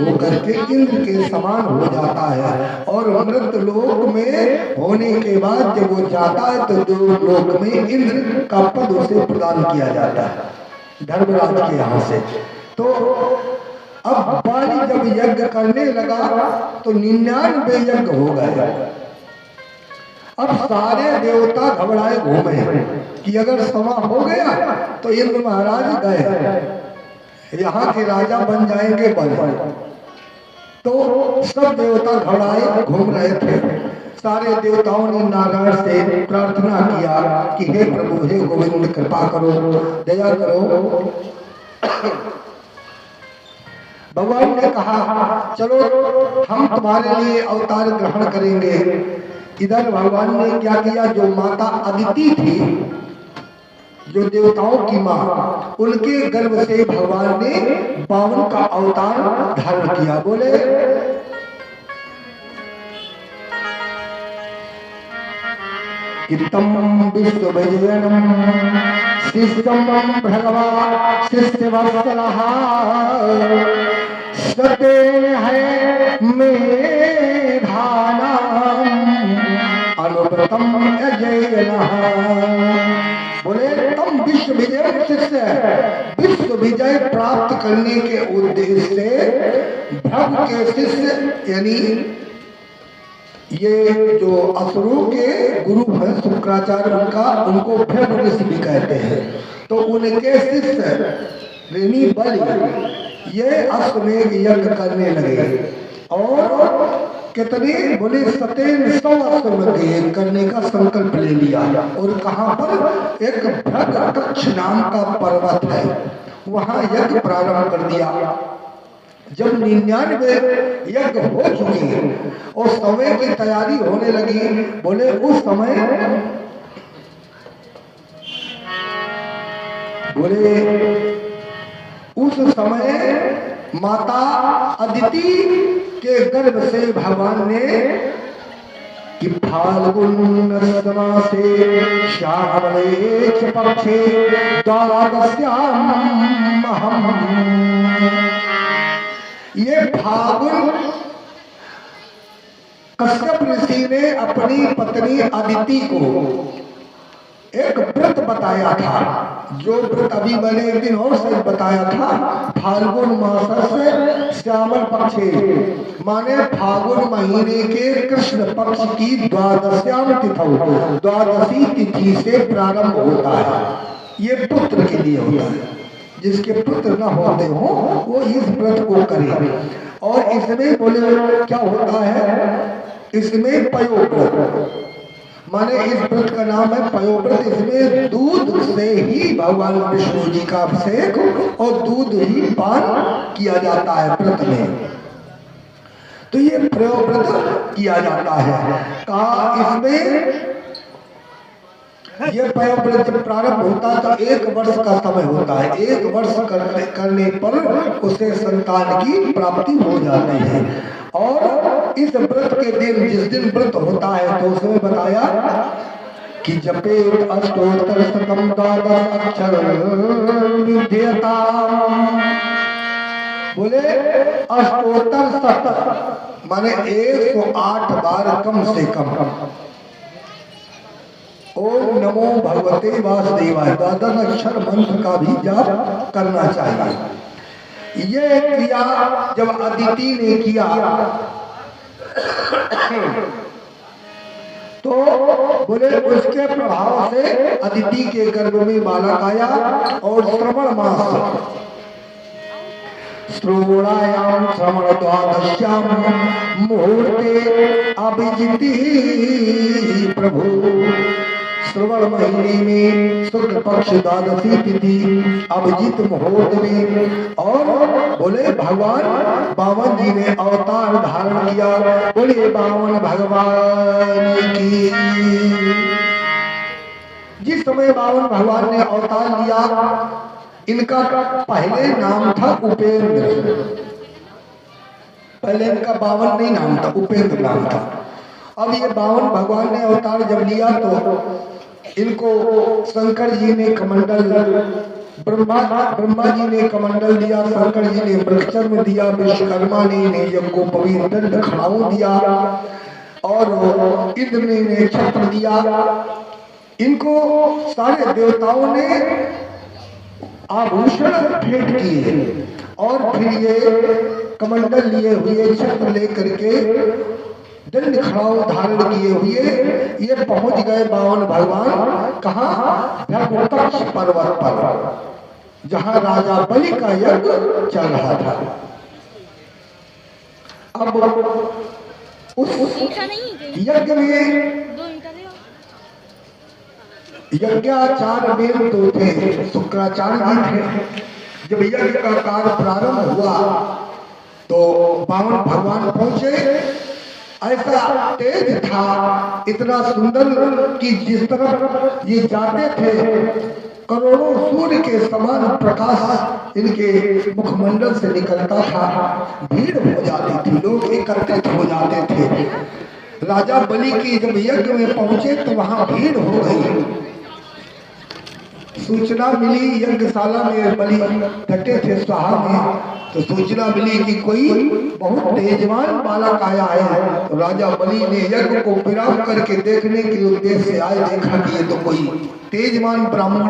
होकर के इंद्र के समान हो जाता है। और मृत लोक में होने के बाद जब वो जाता है तो देवलोक में इंद्र का पद उसे प्रदान किया जाता है धर्मराज के यहाँ से। तो अब बाली जब यज्ञ करने लगा तो 99 यज्ञ हो गए। अब सारे देवता घबराए घूमे कि अगर समा हो गया तो इंद्र महाराज गए, यहाँ के राजा बन जाएंगे बल। तो सब देवता घबराए घूम रहे थे। सारे देवताओं ने नारायण से प्रार्थना किया कि हे प्रभु, हे गोविंद, कृपा करो, दया करो। भगवान ने कहा चलो हम तुम्हारे लिए अवतार ग्रहण करेंगे। इधर भगवान ने क्या किया, जो माता अदिति थी, जो देवताओं की माँ, उनके गर्भ से भगवान ने 52 का अवतार धारण किया। बोले कितम विश्व विजयनम शिष्टम भगवान शिष्य वत्सलः सतेन है मेधानाम अनुव्रतम अजयनः। बोले तुम विश्व विजय शिष्य, विश्व विजय प्राप्त करने के उद्देश्य से भ्रग के शिष्य, यानी ये जो असुरों के गुरु हैं शुक्राचार्य, उनको भ्रग ऋषि भी कहते हैं। तो उनके शिष्य ऋषि बलि ये अश्वमेध यज्ञ करने लगे। और कितने, बोले 100 अश्वमेध करने का संकल्प ले लिया। और कहाँ पर, एक भ्रग कक्ष नाम का पर्वत है, वहां यज्ञ प्रारंभ कर दिया। जब 99 यज्ञ हो चुके और समय की तैयारी होने लगी, बोले उस समय, माता अदिति के गर्भ से भगवान ने कि फाल्गुन मासे श्यामले पक्षे द्वादश्याम ये फाल्गुन कश्यप ऋषि ने अपनी पत्नी अदिति को एक व्रत बताया था, जो व्रत अभी मैंने एक दिन और सच बताया था। फाल्गुन मास से श्यामल पक्षे, माने फाल्गुन महीने के कृष्ण पक्ष की द्वादश्याम तिथौ, द्वादशी तिथि से प्रारंभ होता है। ये पुत्र के लिए होता है, जिसके पुत्र न होते हो वो इस व्रत को करे। और इसमें बोले क्या होता है, इसमें पयोव्रत, माने इस व्रत का नाम है पयोव्रत। इसमें दूध से ही भगवान विष्णु जी का अभिषेक और दूध ही पान किया जाता है व्रत में। तो ये पयोव्रत किया जाता है। कहा इसमें ये पयोव्रत प्रारंभ होता था, 1 वर्ष का समय होता है। 1 वर्ष करने पर उसे संतान की प्राप्ति हो जाती है। और इस व्रत के दिन, जिस दिन व्रत होता है, तो उसमें बताया कि जपे अष्टोत्तर शतम द्वादश अक्षर विद्यता। बोले अष्टोत्तर शत माने 108 बार कम से कम ओम नमो भगवते वासुदेवाय, द्वादश अक्षर मंत्र का भी जाप करना चाहिए। ये क्रिया जब अदिति ने किया तो बोले उसके प्रभाव से अदिति के गर्भ में बालक आया। और श्रवण मास, श्रोणायाम श्रवण द्वादश्याम मुहूर्ते अभिजिति प्रभु। श्रवण महीने में शुक्ल पक्ष द्वादशी तिथि अभिजीत मुहूर्त में। और बोले भगवान 52 जी ने अवतार धारण किया। बोले 52 भगवान की। जिस समय 52 भगवान ने अवतार लिया, इनका पहले नाम था उपेंद्र। पहले इनका 52 नहीं नाम था, उपेंद्र नाम था। अब ये 52 भगवान ने अवतार जब लिया तो इनको शंकर जी ने कमंडल ब्रह्मा जी ने कमंडल दिया, शंकर जी ने वृक्षचर्म दिया, विश्वकर्मा ने यज्ञ को पवित्र दंड खड़ाऊ दिया और इंद्र ने छत्र दिया। इनको सारे देवताओं ने आभूषण भेंट किए और फिर ये कमंडल लिए हुए, छत्र लेकर के दंड खड़ाऊ धारण किए हुए ये पहुंच गए बावन भगवान कहाँ? भ्रमतक्ष पर्वत पर, जहां राजा बलि का यज्ञ चल रहा था। अब उस यज्ञ में यज्ञाचार्य वेद तो थे, शुक्राचार्य जी थे। जब यज्ञ का कार्य प्रारंभ हुआ तो बावन भगवान पहुंचे। ऐसा तेज था, इतना सुंदर कि जिस तरफ ये जाते थे करोड़ों सूर्य के समान प्रकाश इनके मुखमंडल से निकलता था। भीड़ हो जाती थी, लोग एकत्रित हो जाते थे। राजा बलि की जब यज्ञ में पहुंचे तो वहां भीड़ हो गई। सूचना मिली, यज्ञशाला में बलि डटे थे स्वाहा में, तो सूचना मिली कि कोई बहुत तेजवान बालक आया है। तो राजा बलि ने यज्ञ को विराम करके देखने के उद्देश्य से आए, देखा कि ये तो कोई तेजवान ब्राह्मण